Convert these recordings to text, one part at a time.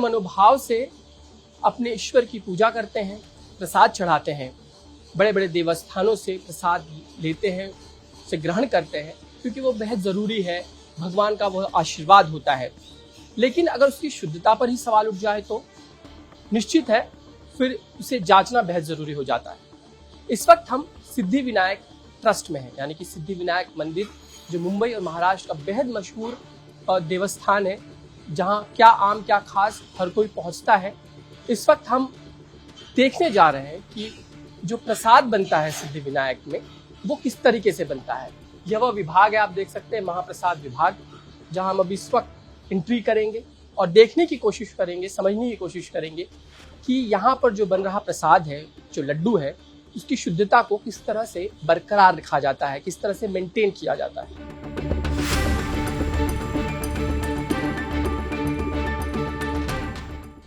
मनोभाव से अपने ईश्वर की पूजा करते हैं, प्रसाद चढ़ाते हैं, बड़े बड़े देवस्थानों से प्रसाद लेते हैं, उसे ग्रहण करते हैं, क्योंकि वो बेहद ज़रूरी है, भगवान का वो आशीर्वाद होता है। लेकिन अगर उसकी शुद्धता पर ही सवाल उठ जाए तो निश्चित है फिर उसे जांचना बेहद ज़रूरी हो जाता है। इस वक्त हम सिद्धि विनायक ट्रस्ट में हैं, यानी कि सिद्धि विनायक मंदिर जो मुंबई और महाराष्ट्र का बेहद मशहूर देवस्थान है, जहाँ क्या आम क्या खास हर कोई पहुँचता है। इस वक्त हम देखने जा रहे हैं कि जो प्रसाद बनता है सिद्धि विनायक में वो किस तरीके से बनता है। यह वह विभाग है, आप देख सकते हैं, महाप्रसाद विभाग, जहां हम अभी इस वक्त एंट्री करेंगे और देखने की कोशिश करेंगे, समझने की कोशिश करेंगे कि यहाँ पर जो बन रहा प्रसाद है, जो लड्डू है, उसकी शुद्धता को किस तरह से बरकरार रखा जाता है, किस तरह से मेंटेन किया जाता है।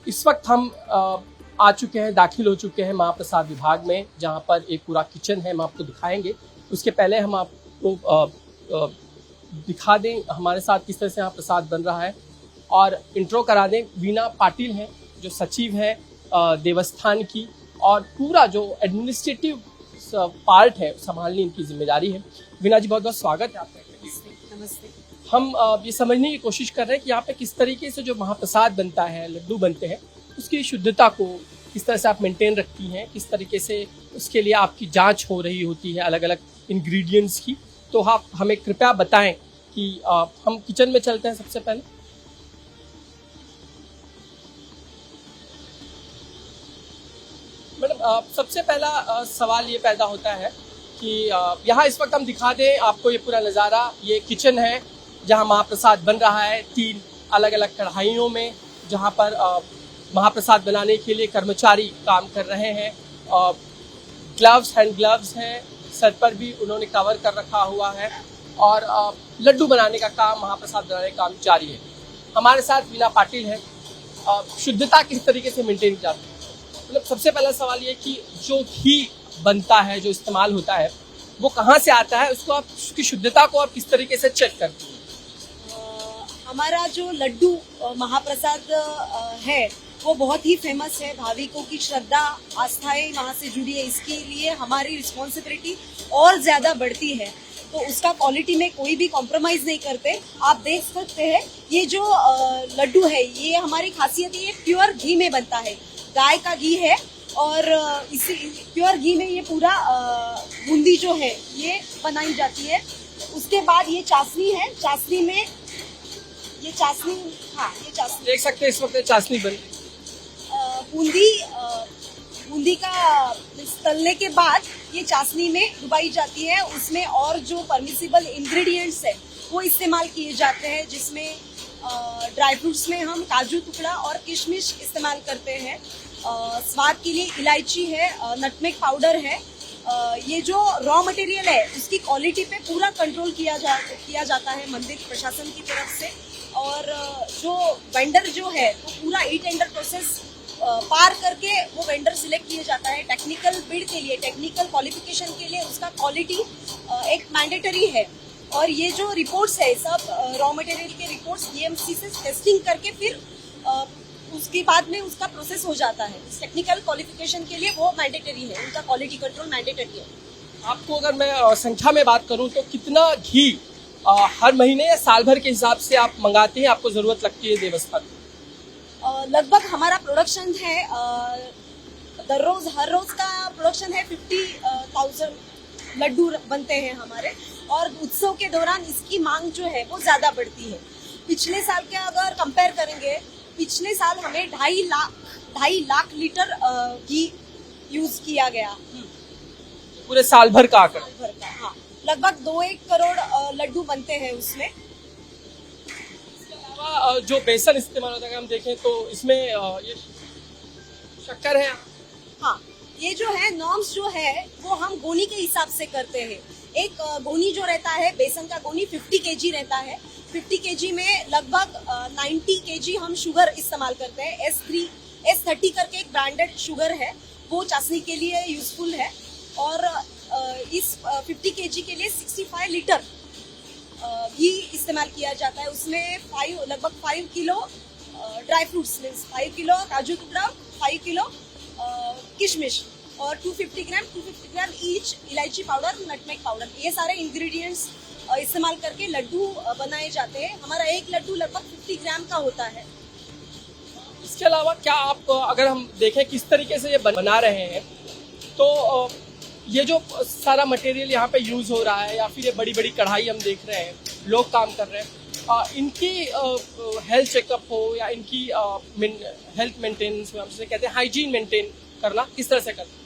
इस वक्त हम आ चुके हैं, दाखिल हो चुके हैं महाप्रसाद विभाग में, जहाँ पर एक पूरा किचन है, हम आपको दिखाएंगे। उसके पहले हम आपको दिखा दें हमारे साथ किस तरह से यहाँ प्रसाद बन रहा है और इंट्रो करा दें। वीना पाटिल हैं जो सचिव है देवस्थान की, और पूरा जो एडमिनिस्ट्रेटिव पार्ट है संभालनी इनकी जिम्मेदारी है। वीना जी, बहुत बहुत स्वागत है आपका। नमस्ते। हम ये समझने की कोशिश कर रहे हैं कि यहाँ पे किस तरीके से जो महाप्रसाद बनता है, लड्डू बनते हैं, उसकी शुद्धता को किस तरह से आप मेंटेन रखती हैं, किस तरीके से उसके लिए आपकी जांच हो रही होती है अलग अलग इंग्रेडिएंट्स की। तो आप हमें कृपया बताएं कि हम किचन में चलते हैं सबसे पहले। मैडम, सबसे पहला सवाल ये पैदा होता है कि यहाँ इस वक्त हम दिखा दें आपको ये पूरा नज़ारा। ये किचन है जहाँ महाप्रसाद बन रहा है 3 अलग अलग कढ़ाइयों में, जहाँ पर महाप्रसाद बनाने के लिए कर्मचारी काम कर रहे हैं। ग्लव्स, हैंड ग्लव्स हैं, सर पर भी उन्होंने कवर कर रखा हुआ है, और लड्डू बनाने का काम, महाप्रसाद बनाने का काम जारी है। हमारे साथ वीना पाटिल है। शुद्धता किस तरीके से मेंटेन की जाती है? मतलब सबसे पहला सवाल ये कि जो घी बनता है, जो इस्तेमाल होता है, वो कहाँ से आता है, उसको आप, उसकी शुद्धता को आप किस तरीके से चेक करती हैं? हमारा जो लड्डू महाप्रसाद है वो बहुत ही फेमस है। भाविकों की श्रद्धा आस्थाएं वहाँ से जुड़ी है, इसके लिए हमारी रिस्पॉन्सिबिलिटी और ज़्यादा बढ़ती है। तो उसका क्वालिटी में कोई भी कॉम्प्रोमाइज़ नहीं करते। आप देख सकते हैं ये जो लड्डू है, ये हमारी खासियत ये प्योर घी में बनता है, गाय का घी है, और इसी प्योर घी में ये पूरा बूंदी जो है ये बनाई जाती है। उसके बाद ये चाशनी है, चाशनी में ये चाशनी, हाँ ये चाशनी देख सकते हैं इस वक्त चाशनी बन रही है। बूंदी का तलने के बाद ये चाशनी में डुबाई जाती है। उसमें और जो परमिसिबल इंग्रेडिएंट्स है वो इस्तेमाल किए जाते हैं, जिसमें ड्राई फ्रूट्स में हम काजू टुकड़ा और किशमिश इस्तेमाल करते हैं। स्वाद के लिए इलायची है, नटमेग पाउडर है। ये जो रॉ मटेरियल है उसकी क्वालिटी पे पूरा कंट्रोल किया जाता है मंदिर प्रशासन की तरफ से। और जो वेंडर जो है वो पूरा टेंडर प्रोसेस पार करके वो वेंडर सिलेक्ट किया जाता है। टेक्निकल बिड के लिए, टेक्निकल क्वालिफिकेशन के लिए उसका क्वालिटी एक मैंडेटरी है। और ये जो रिपोर्ट्स है, सब रॉ मटेरियल के रिपोर्ट्स EMC से टेस्टिंग करके फिर उसके बाद में उसका प्रोसेस हो जाता है। टेक्निकल क्वालिफिकेशन के लिए वो मैंडेटरी है, उनका क्वालिटी कंट्रोल मैंडेटरी है। आपको अगर मैं संख्या में बात करूं तो कितना घी हर महीने या साल भर के हिसाब से आप मंगाते हैं, आपको जरूरत लगती है देवस्थान? लगभग हमारा प्रोडक्शन है हर रोज का प्रोडक्शन है 50,000 लड्डू बनते हैं हमारे। और उत्सव के दौरान इसकी मांग जो है वो ज्यादा बढ़ती है। पिछले साल के अगर कंपेयर करेंगे, पिछले साल हमें 2.5 लाख लीटर घी यूज किया गया। पूरे साल भर का आंकड़ा? हाँ, लगभग 2-1 करोड़ लड्डू बनते हैं उसमें। जो बेसन इस्तेमाल होता है, हम देखें तो इसमें ये शक्कर है। हाँ, ये जो है नॉर्म्स जो है वो हम गोनी के हिसाब से करते हैं। एक गोनी जो रहता है, बेसन का गोनी 50 kg रहता है। 50 kg में लगभग 90 kg हम शुगर इस्तेमाल करते हैं। S30 करके एक ब्रांडेड शुगर है, वो चाशनी के लिए यूजफुल है। और इस 50 kg के लिए 65 लीटर घी इस्तेमाल किया जाता है। उसमें लगभग 5 kilo dry fruits means 5 kilo काजू टुकड़ा, 5 किलो किशमिश और 250 ग्राम ईच इलायची पाउडर, नटमेग पाउडर, ये सारे इंग्रेडिएंट्स इस्तेमाल करके लड्डू बनाए जाते हैं। हमारा एक लड्डू लगभग 50 ग्राम का होता है। इसके अलावा क्या आप अगर हम देखें किस तरीके से ये बना रहे हैं, तो ये जो सारा मटेरियल यहाँ पे यूज हो रहा है या फिर ये बड़ी बड़ी कढ़ाई हम देख रहे हैं, लोग काम कर रहे हैं, इनकी हेल्थ चेकअप हो या इनकी हेल्थ मेंटेनेंस, हम जिसे कहते हैं हाइजीन मेंटेन करना, किस तरह से करना?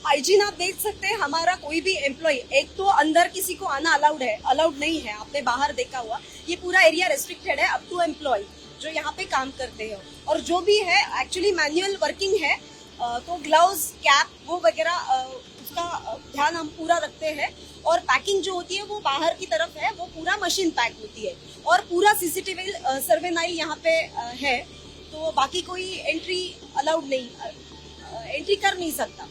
हाइजीन आप देख सकते हैं, हमारा कोई भी एम्प्लॉय, एक तो अंदर किसी को आना अलाउड नहीं है, आपने बाहर देखा हुआ, ये पूरा एरिया रेस्ट्रिक्टेड है अप टू एम्प्लॉय जो यहाँ पे काम करते हैं। और जो भी है एक्चुअली मैनुअल वर्किंग है, तो ग्लव्स, कैप वो वगैरह उसका ध्यान हम पूरा रखते हैं। और पैकिंग जो होती है वो बाहर की तरफ है, वो पूरा मशीन पैक होती है और पूरा सीसीटीवी सर्वेनाइल यहाँ पे है, तो बाकी कोई एंट्री अलाउड नहीं, एंट्री कर नहीं सकता।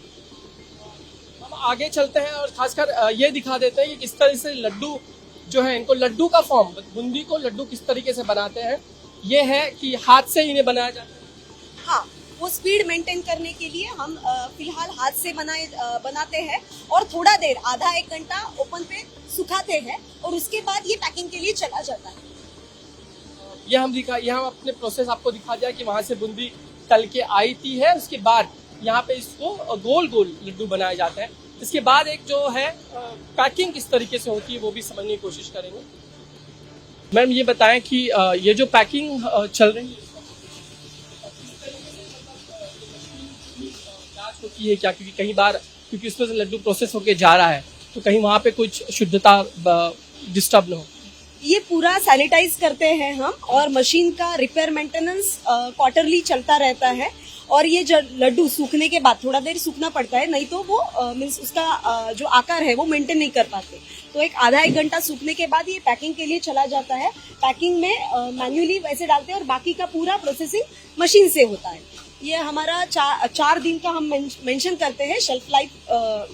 हम आगे चलते हैं और खासकर ये दिखा देते हैं कि किस तरह से लड्डू जो है, इनको लड्डू का फॉर्म, बूंदी को लड्डू किस तरीके से बनाते हैं। ये है कि हाथ से इन्हें बनाया जाता है। हाँ, वो स्पीड मेंटेन करने के लिए हम फिलहाल हाथ से बनाते हैं और थोड़ा देर, आधा 1 घंटा ओपन पे सुखाते हैं और उसके बाद ये पैकिंग के लिए चला जाता है। यहाँ अपने प्रोसेस आपको दिखा दिया कि वहां से बूंदी तल के आई थी है, उसके बाद यहाँ पे इसको गोल गोल लड्डू बनाए जाते हैं। इसके बाद एक जो है पैकिंग किस तरीके से होती है वो भी समझने की कोशिश करेंगे। मैम ये बताएं कि ये जो पैकिंग चल रही है जांच होती है क्या, क्योंकि कई बार क्योंकि उसमें से लड्डू प्रोसेस होके जा रहा है तो कहीं वहाँ पे कुछ शुद्धता डिस्टर्ब ना हो। ये पूरा सैनिटाइज करते हैं हम और मशीन का रिपेयर मेंटेनेंस क्वार्टरली चलता रहता है। और ये लड्डू सूखने के बाद थोड़ा देर सूखना पड़ता है, नहीं तो वो मीन्स उसका जो आकार है वो मेंटेन नहीं कर पाते, तो आधा 1 घंटा सूखने के बाद ये पैकिंग के लिए चला जाता है। पैकिंग में मैन्युअली वैसे डालते हैं और बाकी का पूरा प्रोसेसिंग मशीन से होता है। ये हमारा 4 दिन का हम मेंशन करते हैं, शेल्फ लाइफ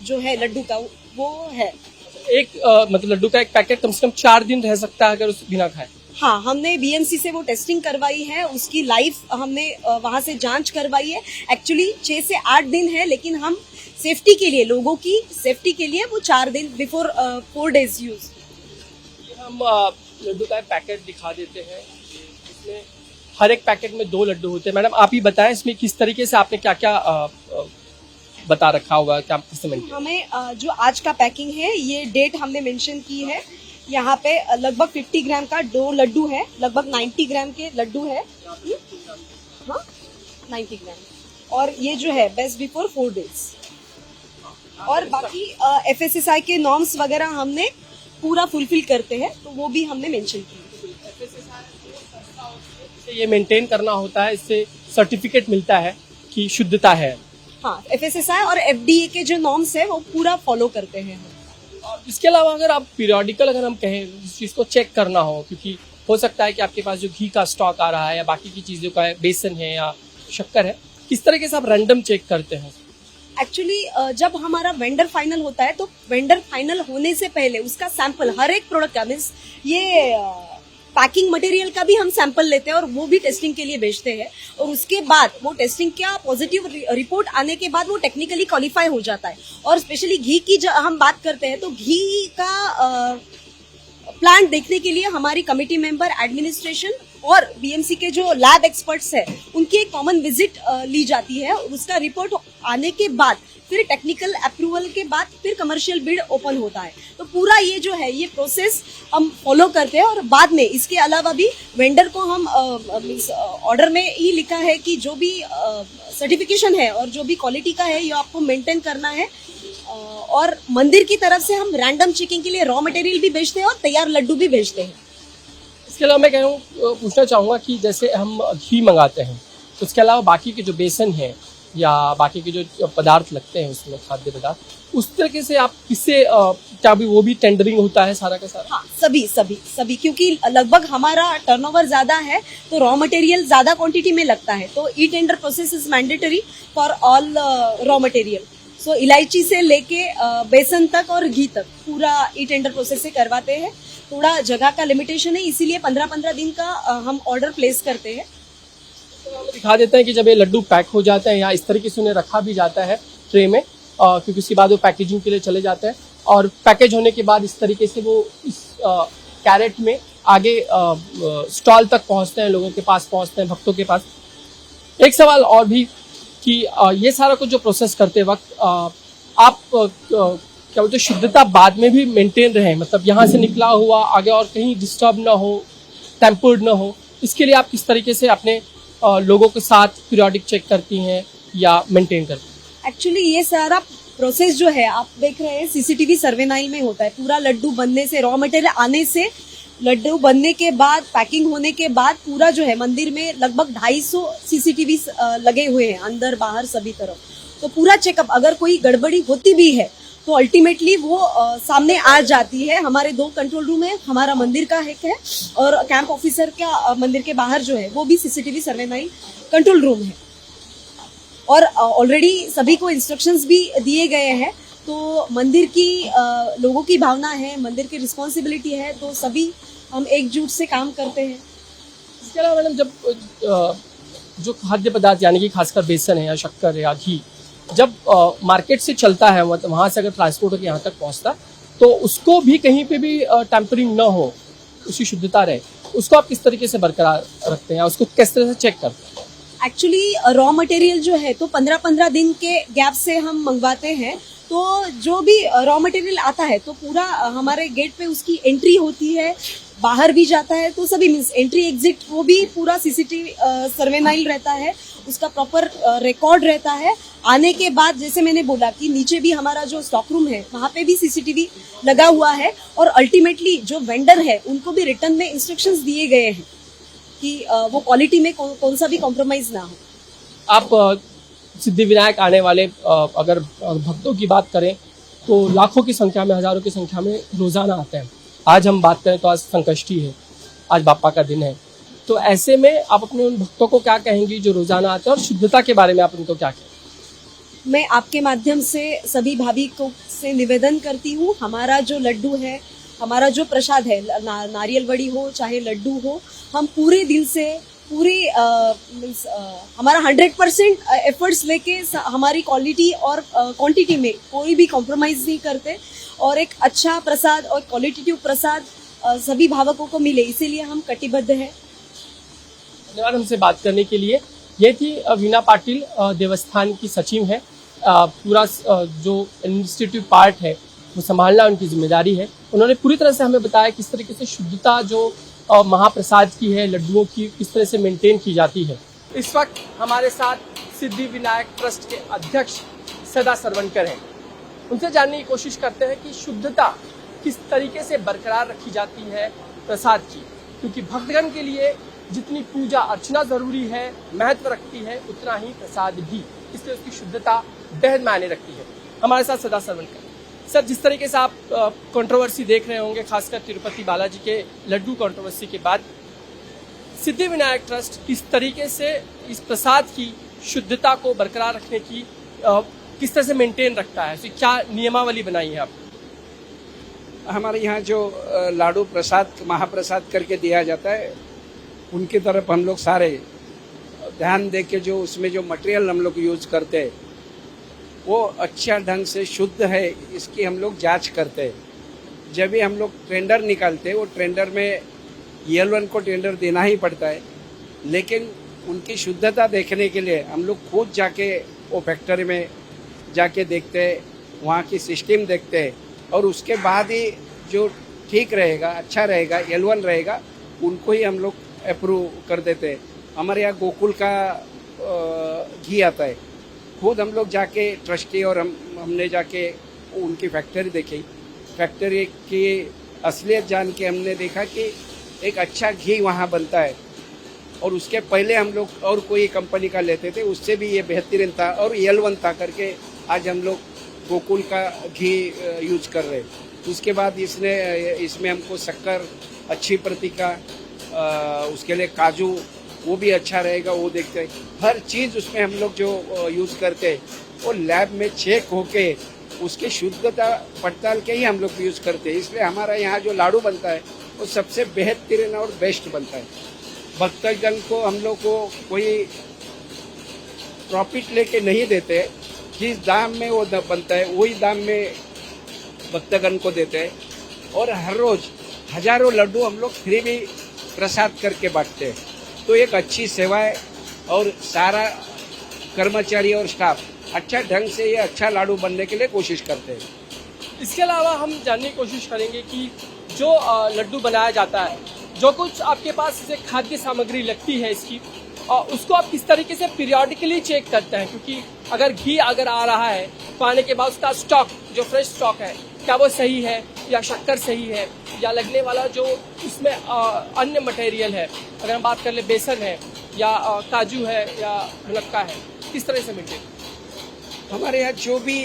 जो है लड्डू का वो है। मतलब लड्डू का एक पैकेट कम से कम 4 दिन रह सकता है अगर उस बिना खाए। हाँ, हमने बीएमसी से वो टेस्टिंग करवाई है, उसकी लाइफ हमने वहां से जांच करवाई है। एक्चुअली 6 से 8 दिन है, लेकिन हम सेफ्टी के लिए, लोगों की सेफ्टी के लिए वो 4 दिन बिफोर 4 डेज यूज। हम लड्डू का एक पैकेट दिखा देते हैं, इसमें हर एक पैकेट में 2 लड्डू होते हैं। मैडम आप ही बताएं इसमें किस तरीके से आपने क्या क्या बता रखा होगा, क्या किस मेंटेन? हमें जो आज का पैकिंग है, ये डेट हमने मेंशन की है। यहाँ पे लगभग 50 ग्राम का 2 लड्डू है, लगभग 90 ग्राम के लड्डू है। हाँ, 90 ग्राम। और ये जो है बेस्ट बिफोर 4 डेज। और बाकी FSSAI के नॉर्म्स वगैरह हमने पूरा फुलफिल करते हैं, तो वो भी हमने मेंशन की। ये मेंटेन करना होता है, इससे सर्टिफिकेट मिलता है कि शुद्धता है। हाँ, FSSAI और FDA के जो नॉर्म्स है वो पूरा फॉलो करते हैं। इसके अलावा अगर आप पीरियोडिकल अगर हम कहें इस चीज़ को चेक करना हो, क्योंकि हो सकता है कि आपके पास जो घी का स्टॉक आ रहा है या बाकी की चीज़ों का है, बेसन है या शक्कर है, किस तरीके से आप रैंडम चेक करते हैं? एक्चुअली जब हमारा वेंडर फाइनल होता है, तो वेंडर फाइनल होने से पहले उसका सैंपल हर एक प्रोडक्ट का, मीन्स ये पैकिंग मटेरियल का भी हम सैंपल लेते हैं और वो भी टेस्टिंग के लिए भेजते हैं। और उसके बाद वो टेस्टिंग का पॉजिटिव रिपोर्ट आने के बाद वो टेक्निकली क्वालिफाई हो जाता है। और स्पेशली घी की हम बात करते हैं, तो घी का प्लांट देखने के लिए हमारी कमिटी मेंबर, एडमिनिस्ट्रेशन और बीएमसी के जो लैब एक्सपर्ट्स है, उनकी एक कॉमन विजिट ली जाती है। उसका रिपोर्ट आने के बाद फिर टेक्निकल अप्रूवल के बाद फिर कमर्शियल बिड ओपन होता है। तो पूरा ये जो है ये प्रोसेस हम फॉलो करते हैं। और बाद में इसके अलावा भी वेंडर को हम ऑर्डर में ही लिखा है कि जो भी सर्टिफिकेशन है और जो भी क्वालिटी का है ये आपको मेंटेन करना है। और मंदिर की तरफ से हम रैंडम चेकिंग के लिए रॉ मटेरियल भी भेजते हैं और तैयार लड्डू भी भेजते हैं। इसके अलावा मैं पूछना चाहूँगा कि जैसे हम घी मंगाते हैं, तो इसके अलावा बाकी के जो बेसन है या बाकी के जो पदार्थ लगते हैं उसमें, खाद्य पदार्थ, उस तरीके से आप किससे क्या भी वो भी टेंडरिंग होता है सारा का सारा? हाँ, सभी क्योंकि लगभग हमारा टर्नओवर ज्यादा है, तो रॉ मटेरियल ज्यादा क्वांटिटी में लगता है। तो e tender process is mandatory for all raw material. So इलायची से लेके बेसन तक और घी तक पूरा ई टेंडर प्रोसेस से करवाते हैं। थोड़ा जगह का लिमिटेशन है, इसीलिए 15-15 दिन का हम ऑर्डर प्लेस करते हैं। तो दिखा देते हैं कि जब ये लड्डू पैक हो जाते हैं या इस तरीके से उन्हें रखा भी जाता है ट्रे में, क्योंकि उसके बाद वो पैकेजिंग के लिए चले जाते हैं और पैकेज होने के बाद इस तरीके से वो इस कैरेट में आगे स्टॉल तक पहुंचते हैं, लोगों के पास पहुंचते हैं, भक्तों के पास। एक सवाल और भी कि ये सारा कुछ जो प्रोसेस करते वक्त आप क्या बोलते शुद्धता बाद में भी मेंटेन रहे, मतलब यहाँ से निकला हुआ आगे और कहीं डिस्टर्ब ना हो, टेम्पर्ड ना हो, इसके लिए आप किस तरीके से अपने लोगों के साथ पीरियोडिक चेक करती हैं या मेंटेन करती हैं? एक्चुअली ये सारा प्रोसेस जो है आप देख रहे हैं सीसीटीवी सर्वे 9 में होता है। पूरा लड्डू बनने से, रॉ मटेरियल आने से, लड्डू बनने के बाद, पैकिंग होने के बाद पूरा जो है मंदिर में लगभग 250 सीसीटीवी लगे हुए हैं, अंदर बाहर सभी तरफ। तो पूरा चेकअप, अगर कोई गड़बड़ी होती भी है तो अल्टीमेटली वो सामने आ जाती है। हमारे 2 कंट्रोल रूम है, हमारा मंदिर का एक है और कैंप ऑफिसर का मंदिर के बाहर जो है वो भी सीसीटीवी सर्वे 9 कंट्रोल रूम है। और ऑलरेडी सभी को इंस्ट्रक्शंस भी दिए गए हैं। तो मंदिर की लोगों की भावना है, मंदिर की रिस्पॉन्सिबिलिटी है, तो सभी हम एकजुट से काम करते हैं। इसके अलावा मैडम, जब जो खाद्य पदार्थ यानी कि खासकर बेसन है या शक्कर है या घी जब मार्केट से चलता है, मतलब वहाँ से अगर ट्रांसपोर्ट होकर यहाँ तक पहुँचता है, तो उसको भी कहीं पे भी टेम्परिंग ना हो, उसकी शुद्धता रहे, उसको आप किस तरीके से बरकरार रखते हैं, उसको किस तरह से चेक करते हैं? एक्चुअली रॉ मटेरियल जो है तो 15-15 दिन के गैप से हम मंगवाते हैं। तो जो भी रॉ मटेरियल आता है तो पूरा हमारे गेट पे उसकी एंट्री होती है, बाहर भी जाता है, तो सभी मीन्स एंट्री एग्जिट वो भी पूरा सीसीटीवी सर्वे 9 रहता है, उसका प्रॉपर रिकॉर्ड रहता है। आने के बाद जैसे मैंने बोला कि नीचे भी हमारा जो स्टॉक रूम है वहाँ पे भी सीसीटीवी लगा हुआ है और अल्टीमेटली जो वेंडर है उनको भी रिटर्न में इंस्ट्रक्शंस दिए गए हैं कि वो क्वालिटी में कौन सा भी कॉम्प्रोमाइज ना हो। आप सिद्धि विनायक आने वाले अगर भक्तों की बात करें तो लाखों की संख्या में, हजारों की संख्या में रोजाना आते हैं। आज हम बात करें तो आज संकष्टी है, आज बापा का दिन है, तो ऐसे में आप अपने उन भक्तों को क्या कहेंगी जो रोजाना आते हैं और शुद्धता के बारे में आप उनको क्या कहेंगे? मैं आपके माध्यम से सभी भाविकों से निवेदन करती हूँ, हमारा जो लड्डू है, हमारा जो प्रसाद है, नारियल बड़ी हो चाहे लड्डू हो, हम पूरे दिल से हमारा 100% एफर्ट्स लेके हमारी क्वालिटी और क्वांटिटी में कोई भी कॉम्प्रोमाइज नहीं करते और एक अच्छा प्रसाद और क्वालिटेटिव प्रसाद सभी भावकों को मिले, इसीलिए हम कटिबद्ध हैं। धन्यवाद हमसे बात करने के लिए। ये थी वीना पाटिल, देवस्थान की सचिव है। पूरा जो एडमिनिस्ट्रेटिव पार्ट है वो संभालना उनकी जिम्मेदारी है। उन्होंने पूरी तरह से हमें बताया किस तरीके से शुद्धता जो महाप्रसाद की है, लड्डुओं की, किस तरह से मेंटेन की जाती है। इस वक्त हमारे साथ सिद्धि विनायक ट्रस्ट के अध्यक्ष सदा सरवणकर हैं। उनसे जानने की कोशिश करते हैं कि शुद्धता किस तरीके से बरकरार रखी जाती है प्रसाद की, क्योंकि भक्तगण के लिए जितनी पूजा अर्चना जरूरी है, महत्व रखती है, उतना ही प्रसाद भी, इसलिए उसकी शुद्धता बेहद मायने रखती है। हमारे साथ सदा सरवणकर। सर, जिस तरीके से आप कंट्रोवर्सी देख रहे होंगे, खासकर तिरुपति बालाजी के लड्डू कंट्रोवर्सी के बाद, सिद्धि विनायक ट्रस्ट किस तरीके से इस प्रसाद की शुद्धता को बरकरार रखने की किस तरह से मेंटेन रखता है, क्या नियमावली बनाई है आप? हमारे यहाँ जो लाडू प्रसाद महाप्रसाद करके दिया जाता है, उनकी तरफ हम लोग सारे ध्यान दे के जो उसमें जो मटेरियल हम लोग यूज करते हैं वो अच्छा ढंग से शुद्ध है, इसकी हम लोग जांच करते हैं। जब भी हम लोग टेंडर निकालते हैं, वो टेंडर में EL1 को टेंडर देना ही पड़ता है, लेकिन उनकी शुद्धता देखने के लिए हम लोग खुद जाके वो फैक्ट्री में जाके देखते हैं, वहाँ की सिस्टम देखते हैं और उसके बाद ही जो ठीक रहेगा, अच्छा रहेगा, EL1 रहेगा, उनको ही हम लोग अप्रूव कर देते हैं। हमारे यहाँ गोकुल का घी आता है, खुद हम लोग जाके ट्रस्टी और हमने जाके उनकी फैक्ट्री देखी, फैक्ट्री की असलियत जान के हमने देखा कि एक अच्छा घी वहाँ बनता है और उसके पहले हम लोग और कोई कंपनी का लेते थे, उससे भी ये बेहतरीन था और EL1 था करके आज हम लोग गोकुल का घी यूज कर रहे हैं। उसके बाद इसमें हमको शक्कर अच्छी प्रति का, उसके लिए काजू वो भी अच्छा रहेगा, वो देखते हैं। हर चीज़ उसमें हम लोग जो यूज़ करते हैं वो लैब में चेक होके उसकी शुद्धता पड़ताल के ही हम लोग यूज़ करते हैं, इसलिए हमारा यहाँ जो लाडू बनता है वो सबसे बेहतरीन और बेस्ट बनता है। भक्तजन को हम लोग को कोई प्रॉफिट लेके नहीं देते। जिस दाम में वो बनता है वही दाम में भक्तगण को देते हैं। और हर रोज हजारों लड्डू हम लोग फ्री में प्रसाद करके बांटते हैं। तो एक अच्छी सेवा है और सारा कर्मचारी और स्टाफ अच्छा ढंग से ये अच्छा लाडू बनने के लिए कोशिश करते हैं। इसके अलावा हम जानने की कोशिश करेंगे कि जो लड्डू बनाया जाता है, जो कुछ आपके पास जैसे खाद्य सामग्री लगती है इसकी, उसको आप किस तरीके से पीरियडिकली चेक करते हैं? क्योंकि अगर घी अगर आ रहा है तो आने के बाद उसका स्टॉक, जो फ्रेश स्टॉक है, क्या वो सही है या शक्कर सही है या लगने वाला जो इसमें अन्य मटेरियल है, अगर हम बात कर ले बेसन है या काजू है या मुनक्का है, किस तरह से मेंटेन? हमारे यहाँ जो भी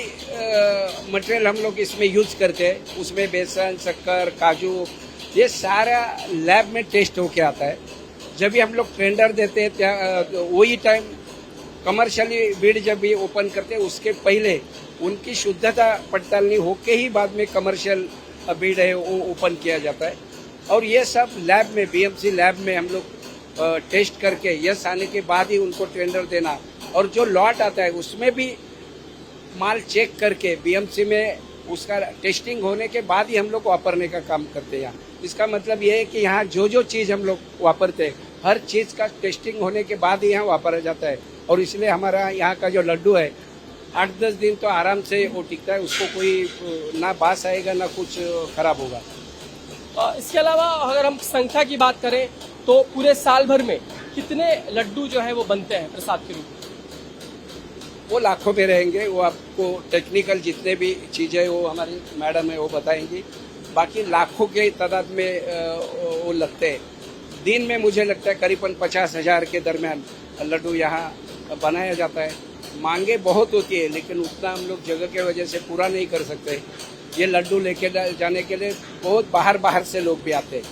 मटेरियल हम लोग इसमें यूज करते हैं उसमें बेसन, शक्कर, काजू, ये सारा लैब में टेस्ट होके आता है। जब भी हम लोग टेंडर देते हैं वही टाइम कमर्शियली बीड जब भी ओपन करते हैं उसके पहले उनकी शुद्धता पड़तालनी होके ही बाद में कमर्शियल बीड है वो ओपन किया जाता है। और ये सब लैब में, बीएमसी लैब में हम लोग टेस्ट करके यस आने के बाद ही उनको टेंडर देना। और जो लॉट आता है उसमें भी माल चेक करके बीएमसी में उसका टेस्टिंग होने के बाद ही हम लोग वापरने का काम करते हैं यहाँ। इसका मतलब ये है कि यहाँ जो जो चीज़ हम लोग वापरते हैं हर चीज़ का टेस्टिंग होने के बाद ही यहाँ वापरा जाता है। और इसलिए हमारा यहाँ का जो लड्डू है 8-10 दिन तो आराम से वो टिकता है, उसको कोई ना बास आएगा ना कुछ खराब होगा। इसके अलावा अगर हम संख्या की बात करें तो पूरे साल भर में कितने लड्डू जो है वो बनते हैं प्रसाद के रूप में? वो लाखों में रहेंगे। वो आपको टेक्निकल जितने भी चीज़ें वो हमारी मैडम है वो बताएंगी। बाकी लाखों के तादाद में वो लगते हैं। दिन में मुझे लगता है करीबन 50,000 के दरमियान लड्डू यहाँ बनाया जाता है। मांगे बहुत होती है लेकिन उतना हम लोग जगह के वजह से पूरा नहीं कर सकते। ये लड्डू लेके जाने के लिए बहुत बाहर से लोग भी आते हैं,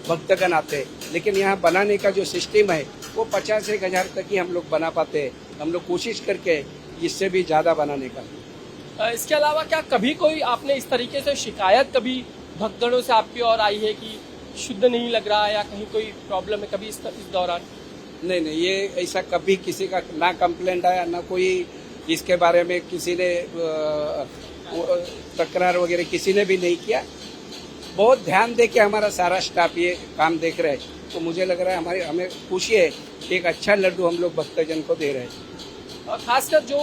भक्तगण आते हैं। लेकिन यहाँ बनाने का जो सिस्टम है वो 50,000 तक ही हम लोग बना पाते हैं। हम लोग कोशिश करके इससे भी ज़्यादा बनाने का। इसके अलावा क्या कभी कोई आपने इस तरीके से शिकायत कभी भक्तगणों से आपकी ओर आई है कि शुद्ध नहीं लग रहा है या कहीं कोई प्रॉब्लम है कभी इस दौरान? नहीं, ये ऐसा कभी किसी का ना कंप्लेंट आया ना कोई इसके बारे में किसी ने तकरार वगैरह किसी ने भी नहीं किया। बहुत ध्यान दे के हमारा सारा स्टाफ ये काम देख रहे हैं। तो मुझे लग रहा है हमें खुशी है कि एक अच्छा लड्डू हम लोग भक्तजन को दे रहे हैं। खासकर जो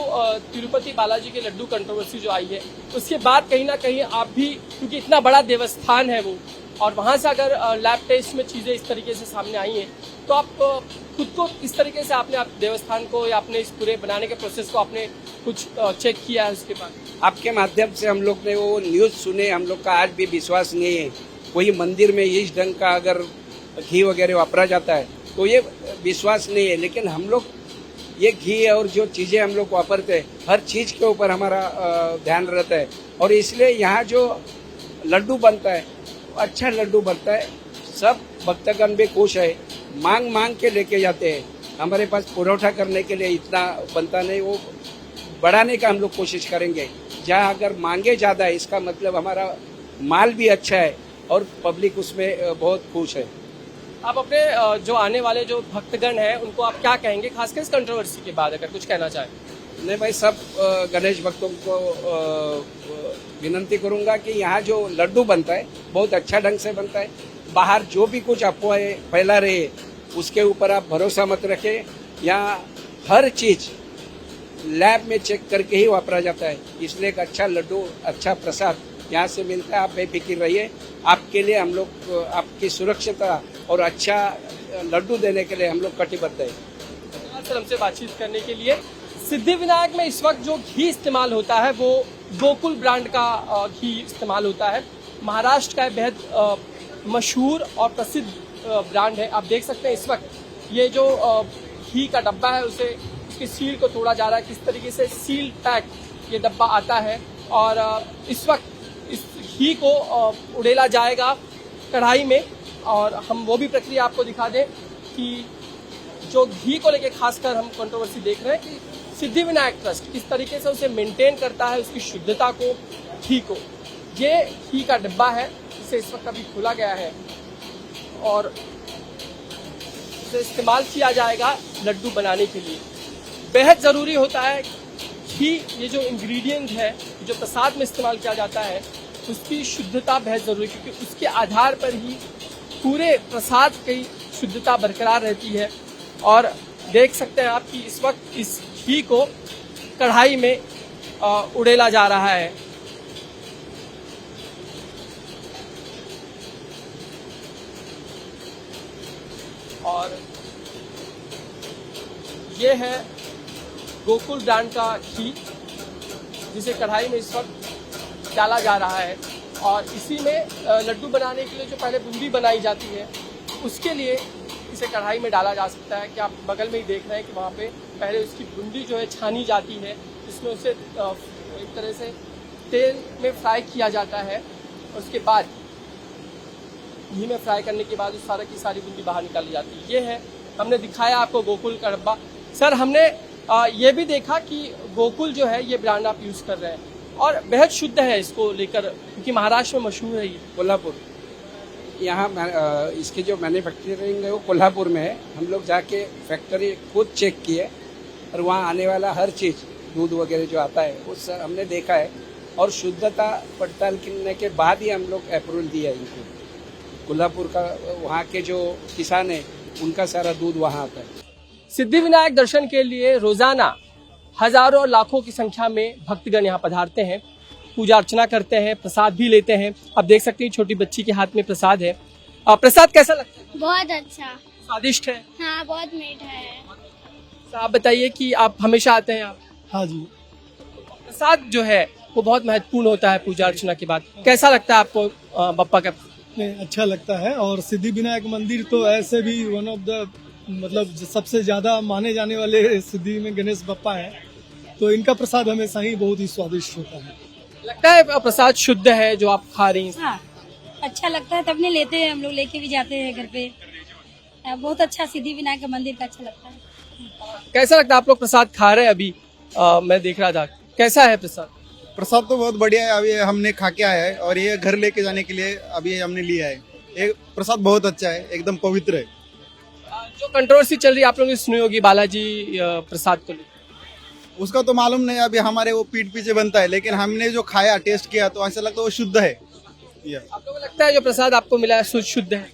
तिरुपति बालाजी के लड्डू कंट्रोवर्सी जो आई है उसके बाद कहीं ना कहीं आप भी, क्योंकि इतना बड़ा देवस्थान है वो, और वहाँ से अगर लैब टेस्ट में चीज़ें इस तरीके से सामने आई हैं तो आप खुद को किस तरीके से आपने देवस्थान को या अपने इस पूरे बनाने के प्रोसेस को आपने कुछ चेक किया है उसके बाद? आपके माध्यम से हम लोग ने वो न्यूज़ सुने। हम लोग का आज भी विश्वास नहीं है कोई मंदिर में इस ढंग का अगर घी वगैरह वापरा जाता है तो ये विश्वास नहीं है। लेकिन हम लोग ये घी और जो चीज़ें हम लोग वापरते हैं हर चीज़ के ऊपर हमारा ध्यान रहता है। और इसलिए यहाँ जो लड्डू बनता है अच्छा लड्डू बनता है। सब भक्तगण भी खुश है, मांग के लेके जाते हैं। हमारे पास पुरौठा करने के लिए इतना बनता नहीं, वो बढ़ाने का हम लोग कोशिश करेंगे। जहाँ अगर मांगे ज़्यादा है इसका मतलब हमारा माल भी अच्छा है और पब्लिक उसमें बहुत खुश है। आप अपने जो आने वाले जो भक्तगण हैं उनको आप क्या कहेंगे, खासकर इस कंट्रोवर्सी के बाद अगर कुछ कहना चाहें? नहीं भाई, सब गणेश भक्तों को विनंती करूंगा कि यहाँ जो लड्डू बनता है बहुत अच्छा ढंग से बनता है। बाहर जो भी कुछ अफवाहें फैला रहे उसके ऊपर आप भरोसा मत रखें। यहाँ हर चीज़ लैब में चेक करके ही वापरा जाता है। इसलिए एक अच्छा लड्डू, अच्छा प्रसाद यहाँ से मिलता है। आप बेफिक्र रहिए। आपके लिए हम लोग आपकी सुरक्षितता और अच्छा लड्डू देने के लिए हम लोग कटिबद्ध है। सर, हमसे बातचीत करने के लिए। सिद्धिविनायक में इस वक्त जो घी इस्तेमाल होता है वो गोकुल ब्रांड का घी इस्तेमाल होता है। महाराष्ट्र का बेहद मशहूर और प्रसिद्ध ब्रांड है। आप देख सकते हैं इस वक्त ये जो घी का डब्बा है उसे उसकी सील को तोड़ा जा रहा है। किस तरीके से सील पैक ये डब्बा आता है और इस वक्त इस घी को उड़ेला जाएगा कढ़ाई में। और हम वो भी प्रक्रिया आपको दिखा दें कि जो घी को लेके खासकर हम कंट्रोवर्सी देख रहे हैं कि सिद्धिविनायक ट्रस्ट किस तरीके से उसे मेंटेन करता है, उसकी शुद्धता को, घी को। ये घी का डिब्बा है जिसे इस वक्त अभी खोला गया है और उसे इस्तेमाल किया जाएगा लड्डू बनाने के लिए। बेहद ज़रूरी होता है कि ये जो इंग्रेडिएंट है जो प्रसाद में इस्तेमाल किया जाता है उसकी शुद्धता बेहद ज़रूरी है, क्योंकि उसके आधार पर ही पूरे प्रसाद की शुद्धता बरकरार रहती है। और देख सकते हैं आप कि इस वक्त इस घी को कढ़ाई में उड़ेला जा रहा है। और ये है गोकुल ब्रांड का घी जिसे कढ़ाई में इस वक्त डाला जा रहा है। और इसी में लड्डू बनाने के लिए जो पहले बूंदी बनाई जाती है उसके लिए इसे कढ़ाई में डाला जा सकता है। कि आप बगल में ही देख रहे हैं कि वहाँ पे पहले उसकी बूंदी जो है छानी जाती है, इसमें उसे एक तरह से तेल में फ्राई किया जाता है। उसके बाद घी में फ्राई करने के बाद उस सारा की सारी बूंदी बाहर निकाली जाती है। ये है, हमने दिखाया आपको गोकुल का डब्बा। सर हमने ये भी देखा कि गोकुल जो है ये ब्रांड आप यूज़ कर रहे हैं और बेहद शुद्ध है इसको लेकर, क्योंकि महाराष्ट्र में मशहूर है ये। कोल्हापुर, यहाँ इसके जो मैन्युफैक्चरिंग है वो कोल्हापुर में है। हम लोग जाके फैक्ट्री खुद चेक किए और वहाँ आने वाला हर चीज़ दूध वगैरह जो आता है वो सब हमने देखा है और शुद्धता पड़ताल करने के बाद ही हम लोग अप्रूवल दिया है इनको। कोल्हापुर का वहाँ के जो किसान है उनका सारा दूध वहाँ आता है। सिद्धिविनायक दर्शन के लिए रोजाना हजारों और लाखों की संख्या में भक्तगण यहाँ पधारते हैं, पूजा अर्चना करते हैं, प्रसाद भी लेते हैं। आप देख सकते हैं छोटी बच्ची के हाथ में प्रसाद है। प्रसाद कैसा लगता है? बहुत अच्छा। स्वादिष्ट है? हाँ, बहुत मीठा है। तो आप बताइए कि आप हमेशा आते हैं आप? हाँ जी। प्रसाद जो है वो बहुत महत्वपूर्ण होता है पूजा अर्चना के बाद। कैसा लगता है आपको बप्पा का? अच्छा लगता है। और सिद्धि विनायक मंदिर तो ऐसे भी वन ऑफ द मतलब सबसे ज्यादा माने जाने वाले सिद्धि में गणेश बप्पा है, तो इनका प्रसाद हमेशा ही बहुत ही स्वादिष्ट होता है। लगता है प्रसाद शुद्ध है जो आप खा रही हैं? हाँ, अच्छा लगता है, तब नहीं लेते हैं, हम लोग लेके भी जाते हैं घर पे। बहुत अच्छा सिद्धि विनायक का मंदिर का अच्छा लगता है। कैसा लगता है? आप लोग प्रसाद खा रहे हैं अभी, मैं देख रहा था, कैसा है प्रसाद? प्रसाद तो बहुत बढ़िया है। अभी हमने खा के आया है और ये घर लेके जाने के लिए अभी हमने लिया है। ये प्रसाद बहुत अच्छा है, एकदम पवित्र है। जो कंट्रोवर्सी चल रही है आप लोगों ने सुनी होगी बालाजी प्रसाद को लेकर, उसका तो मालूम नहीं, अभी हमारे वो पीठ पीछे बनता है, लेकिन हमने जो खाया टेस्ट किया तो ऐसा लगता है वो शुद्ध है। आप लोगों को लगता है जो प्रसाद आपको मिला है शुद्ध है?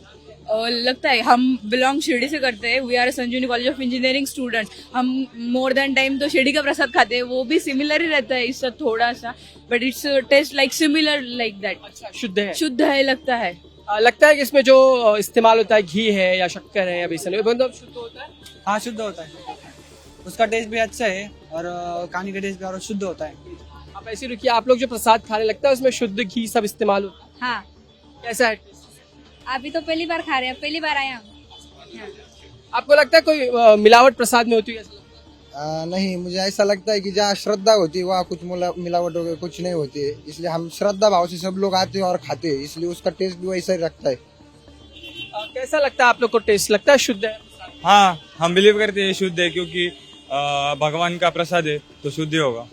और लगता है, हम बिलोंग शिरडी से करते हैं। We are Sanjivani college of engineering student. हम मोर देन टाइम तो शिरडी का प्रसाद खाते हैं, वो भी सिमिलर ही रहता है इससे थोड़ा सा, but it's taste like similar like that. अच्छा, शुद्ध है? शुद्ध है लगता है। लगता है कि इसमें जो इस्तेमाल होता है घी है या शक्कर है या बेसन है, मतलब शुद्ध होता है? हाँ, शुद्ध होता है। उसका टेस्ट भी अच्छा है और खाने का टेस्ट भी और शुद्ध होता है। आप ऐसे रुकिए, आप लोग जो प्रसाद खाने लगता है उसमें शुद्ध घी सब इस्तेमाल होता है? हाँ, कैसा है? अभी तो पहली बार खा रहे हैं, पहली बार आए हम। आपको लगता है कोई मिलावट प्रसाद में होती है? नहीं, मुझे ऐसा लगता है कि जहाँ श्रद्धा होती है वहाँ कुछ मिलावट हो कुछ नहीं होती है, इसलिए हम श्रद्धा भाव से सब लोग आते हैं और खाते हैं, इसलिए उसका टेस्ट भी वैसा ही रखता है। कैसा लगता है आप लोग को? टेस्ट लगता है शुद्ध है? हाँ, हम बिलीव करते हैं शुद्ध है, क्योंकि भगवान का प्रसाद है तो शुद्ध ही होगा।